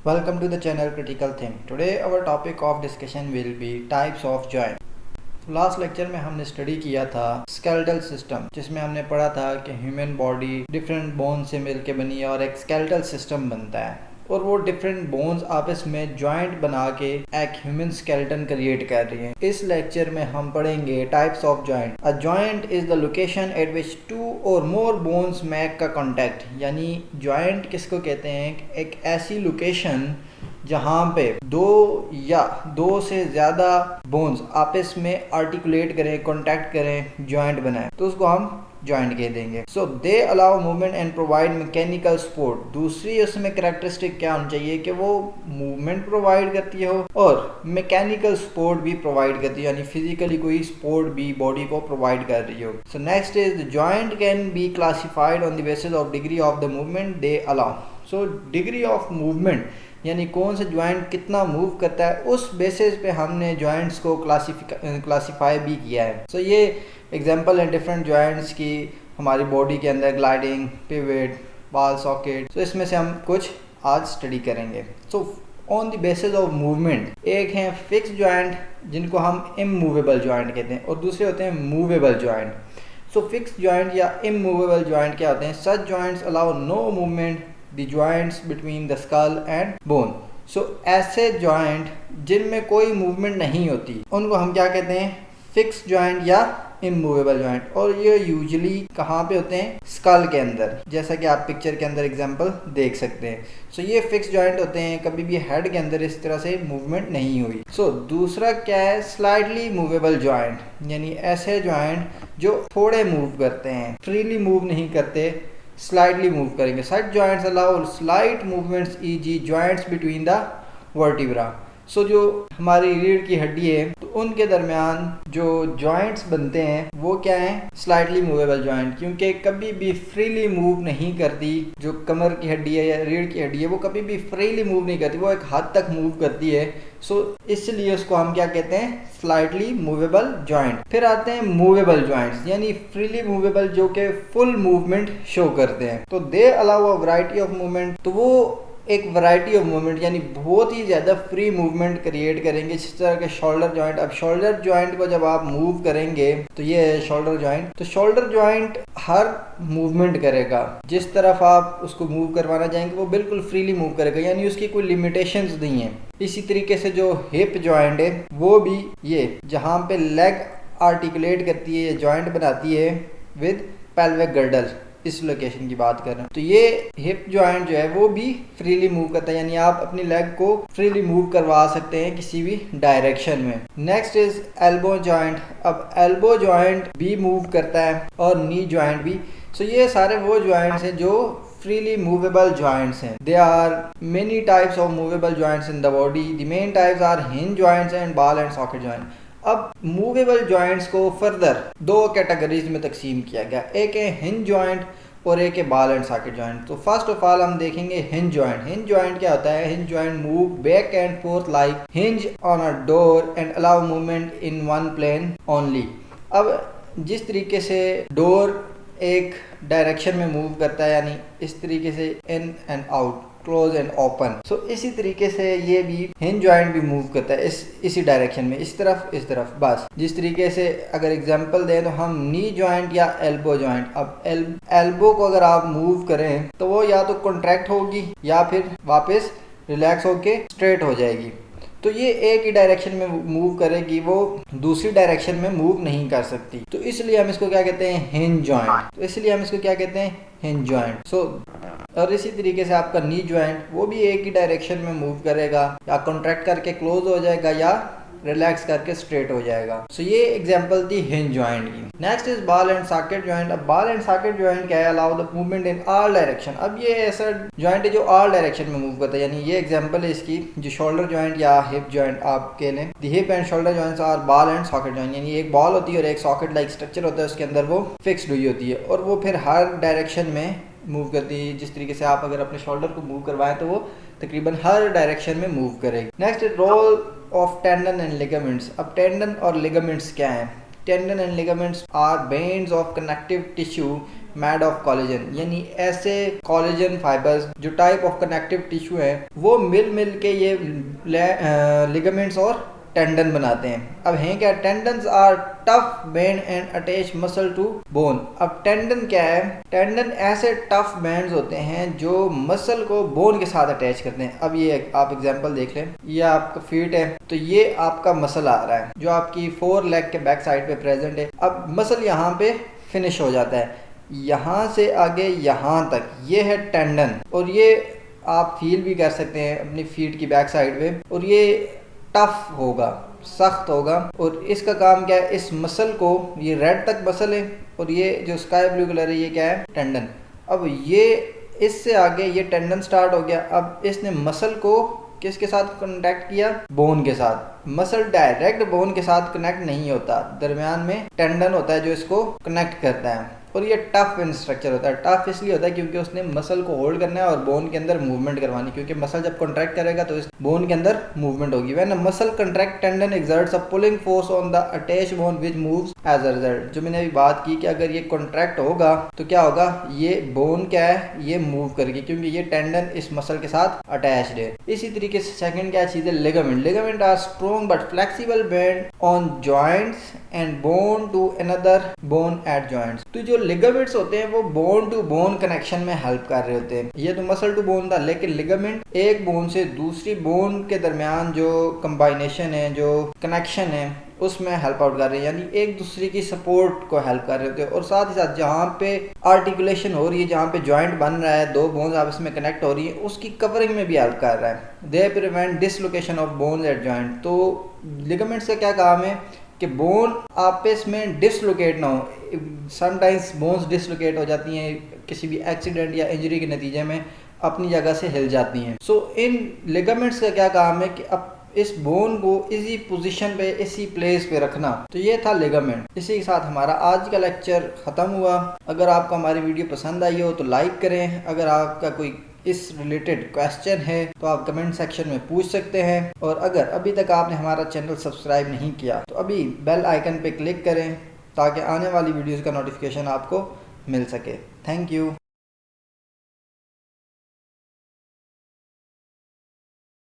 Welcome to the channel Critical Think. Today our topic of discussion will be types of joint. Last lecture में हमने study किया था skeletal system, जिसमें हमने पढ़ा था कि ह्यूमन बॉडी डिफरेंट बोन से मिलकर बनी है और एक स्केलेटल सिस्टम बनता है और वो डिफरेंट बोन्स आपस में जॉइंट बना के एक ह्यूमन स्केलेटन क्रिएट कर रही हैं। इस लेक्चर में हम पढ़ेंगे types of joint. A joint is the location at which two or more bones make का कॉन्टैक्ट, यानी जॉइंट किसको कहते हैं? एक ऐसी लोकेशन जहाँ पे दो से ज़्यादा बोन्स आपस में आर्टिकुलेट करें, कॉन्टैक्ट करें, जॉइंट बनाए, तो उसको हम जॉइंट कह देंगे। So they allow movement and provide mechanical support. दूसरी उसमें कैरेक्टरिस्टिक क्या होनी चाहिए कि वो मूवमेंट प्रोवाइड करती हो और मैकेनिकल सपोर्ट भी प्रोवाइड करती है, यानी फिजिकली कोई सपोर्ट भी बॉडी को प्रोवाइड कर रही हो। So next is the joint can be classified on the basis of degree of the movement they allow. So degree of movement यानी कौन सा जॉइंट कितना मूव करता है, उस बेसिस पे हमने जॉइंट्स को क्लासिफाई भी किया है। सो ये एग्जांपल है डिफरेंट जॉइंट्स की हमारी बॉडी के अंदर, ग्लाइडिंग, पिवट, बॉल सॉकेट। तो इसमें से हम कुछ आज स्टडी करेंगे। So on the basis of movement एक हैं फिक्स जॉइंट जिनको हम इमूवेबल जॉइंट कहते हैं और दूसरे होते हैं movable joint. So fixed joint या इमूवेबल जॉइंट क्या होते हैं? Such joints allow no movement the joints between the skull and bone. So ऐसे जॉइंट जिनमें कोई मूवमेंट नहीं होती उनको हम क्या कहते हैं? फिक्स जॉइंट या इमूवेबल जॉइंट। और ये यूजुअली कहाँ पे होते हैं? स्कल के अंदर, जैसा कि आप पिक्चर के अंदर एग्जांपल देख सकते हैं। सो ये फिक्स जॉइंट होते हैं, कभी भी हेड के अंदर इस तरह से मूवमेंट नहीं हुई। सो दूसरा क्या है? स्लाइटली मूवेबल जॉइंट, यानी ऐसे जॉइंट जो थोड़े मूव करते हैं, फ्रीली मूव नहीं करते, स्लाइटली मूव करेंगे। Such joints allow slight movements e g. Joints between the vertebra. So जो हमारी रीढ़ की हड्डी है तो उनके दरमियान जो जॉइंट्स बनते हैं वो क्या है? स्लाइटली मूवेबल जॉइंट, क्योंकि कभी भी फ्रीली मूव नहीं करती। जो कमर की हड्डी है या रीढ़ की हड्डी है वो कभी भी फ्रीली मूव नहीं करती, वो एक हद तक मूव करती है। सो इसलिए उसको हम क्या कहते हैं? Slightly movable joint. फिर आते हैं मूवेबल जॉइंट्स, यानी फ्रीली मूवेबल, जो कि फुल मूवमेंट शो करते हैं। तो they allow a variety of movement, तो वो एक वैरायटी ऑफ मूवमेंट यानी बहुत ही ज़्यादा फ्री मूवमेंट क्रिएट करेंगे, जिस तरह के शोल्डर जॉइंट। अब शोल्डर जॉइंट को जब आप मूव करेंगे तो ये है शोल्डर जॉइंट। तो शोल्डर जॉइंट हर मूवमेंट करेगा, जिस तरफ आप उसको मूव करवाना चाहेंगे वो बिल्कुल फ्रीली मूव करेगा, यानी उसकी कोई लिमिटेशंस नहीं है। इसी तरीके से जो हिप जॉइंट है वो भी ये जहाँ पे लेग आर्टिकुलेट करती है, ये जॉइंट बनाती है विद पेल्विक गर्डल, इस लोकेशन की बात कर रहे हैं। तो ये हिप जॉइंट जो है वो भी फ्रीली मूव करता है, यानी आप अपनी लेग को फ्रीली मूव करवा सकते हैं किसी भी डायरेक्शन में। Next is elbow joint. अब एल्बो जॉइंट भी मूव करता है और नी जॉइंट भी। सो ये सारे वो जॉइंट्स हैं जो freely movable joints हैं। There are many types of movable joints in the body. The main types are hinge joints and ball and socket joint. अब मूवेबल जॉइंट्स को फर्दर दो कैटेगरीज में तकसीम किया गया, एक है हिंज जॉइंट और एक है बॉल एंड सॉकेट जॉइंट। तो फर्स्ट ऑफ ऑल हम देखेंगे हिंज जॉइंट। हिंज जॉइंट क्या होता है? Hinge joint move back and forth like hinge on a door and allow movement in one plane only. अब जिस तरीके से डोर एक डायरेक्शन में मूव करता है, यानी इस तरीके से in and out, close and open, so इसी तरीके से ये भी हिंज जॉइंट भी मूव करता है इसी डायरेक्शन में, इस तरफ बस। जिस तरीके से अगर एग्जांपल दें तो हम नी जॉइंट या एल्बो जॉइंट। अब एल्बो को अगर आप मूव करें तो वो या तो कॉन्ट्रैक्ट होगी या फिर वापस रिलैक्स होके स्ट्रेट हो जाएगी। तो ये एक ही डायरेक्शन में मूव करेगी, वो दूसरी डायरेक्शन में मूव नहीं कर सकती। तो इसलिए हम इसको क्या कहते हैं? Hinge joint. तो इसलिए हम इसको क्या कहते हैं? Hinge joint. सो और इसी तरीके से आपका नी जॉइंट वो भी एक ही डायरेक्शन में मूव करेगा, या कॉन्ट्रैक्ट करके क्लोज हो जाएगा या रिलैक्स करके स्ट्रेट हो जाएगा। सो ये एग्जांपल थी हिंज जॉइंट की। Next is ball and socket joint. अब बॉल एंड सॉकेट जॉइंट क्या है? Allow the movement in all direction. अब ये ऐसा जॉइंट है जो ऑल डायरेक्शन में मूव करता है, यानी ये एग्जांपल है इसकी, जो शोल्डर जॉइंट या हिप जॉइंट आप कह लें। The hip and shoulder joints are ball and socket joint, यानी एक बॉल होती है और एक सॉकेट लाइक स्ट्रक्चर होता है, उसके अंदर वो फिक्स्ड हुई होती है और वो फिर हर डायरेक्शन में मूव करती है। जिस तरीके से आप अगर अपने शोल्डर को मूव करवाएं तो वो तकरीबन हर डायरेक्शन में मूव करेगी। Next role of tendon and ligaments. अब टेंडन और लिगामेंट्स क्या हैं? Tendon and ligaments are bands of connective tissue made of collagen, यानी ऐसे कोलेजन फाइबर्स जो टाइप ऑफ कनेक्टिव टिश्यू है वो मिल के ये लिगामेंट्स और टेंडन बनाते हैं। अब हैं क्या, tendons are tough band and attach muscle to bone. अब टेंडन क्या है, टेंडन ऐसे टफ बैंड्स होते हैं जो मसल को बोन के साथ अटैच करते हैं। अब ये आप एग्जांपल देख लें, ये आपका फीट है तो ये आपका मसल आ रहा है जो आपकी 4 लेग के बैक साइड पे प्रेजेंट है। अब मसल यहाँ पे फिनिश हो जाता है, यहाँ से आगे यहाँ तक ये है टेंडन, और ये आप फील भी कर सकते हैं अपनी फीट की बैक साइड पे। और ये टफ होगा, सख्त होगा, और इसका काम क्या है, इस मसल को, ये रेड तक मसल है और ये जो स्काई ब्लू कलर है ये क्या है, टेंडन। अब ये इससे आगे ये टेंडन स्टार्ट हो गया। अब इसने मसल को किसके साथ कनेक्ट किया, बोन के साथ। मसल डायरेक्ट बोन के साथ कनेक्ट नहीं होता, दरमियान में टेंडन होता है जो इसको कनेक्ट करता है। और ये टफ स्ट्रक्चर होता है। टफ इसलिए होता है क्योंकि उसने मसल को होल्ड करना है और बोन के अंदर मूवमेंट करवानी, क्योंकि मसल जब कॉन्ट्रैक्ट करेगा तो इस बोन के अंदर मूवमेंट होगी। When a muscle contract tendon exerts a pulling force on the attach bone which moves as a result. जो मैंने अभी बात की कि अगर ये कॉन्ट्रैक्ट होगा तो क्या होगा, ये बोन क्या है, ये मूव करेगी क्योंकि ये टेंडन इस मसल के साथ अटैच्ड है। इसी तरीके से सेकंड क्या चीज है, ligament. Ligament are strong but flexible band on joints and bone to another bone at joints. तो जो लिगामेंट्स होते हैं वो बोन टू बोन कनेक्शन में हेल्प कर रहे होते हैं। ये तो मसल टू बोन था, लेकिन लिगामेंट एक बोन से दूसरी बोन के दरमियान जो कंबाइनेशन है, जो कनेक्शन है, उसमें हेल्प आउट कर रहे हैं, यानी एक दूसरे की सपोर्ट को हेल्प कर रहे होते हैं। और साथ ही साथ जहाँ पे आर्टिकुलेशन हो रही है, जहाँ पे जॉइंट बन रहा है, दो बोन्स आपस में कनेक्ट हो रही है, उसकी कवरिंग में भी हेल्प कर रहा है। They prevent dislocation of bones eight joint. तो लिगामेंट्स का क्या काम है कि बोन आपस में डिसलोकेट ना हो। समटाइम्स बोन्स डिसलोकेट हो जाती हैं किसी भी एक्सीडेंट या इंजरी के नतीजे में, अपनी जगह से हिल जाती हैं। सो इन लिगामेंट्स का क्या काम है कि अब इस बोन को इसी पोजीशन पे, इसी प्लेस पे रखना। तो ये था लिगामेंट। इसी के साथ हमारा आज का लेक्चर ख़त्म हुआ। अगर आपको हमारी वीडियो पसंद आई हो तो लाइक करें। अगर आपका कोई इस रिलेटेड क्वेश्चन है तो आप कमेंट सेक्शन में पूछ सकते हैं। और अगर अभी तक आपने हमारा चैनल सब्सक्राइब नहीं किया तो अभी बेल आइकन पे क्लिक करें ताकि आने वाली वीडियोस का नोटिफिकेशन आपको मिल सके। Thank you.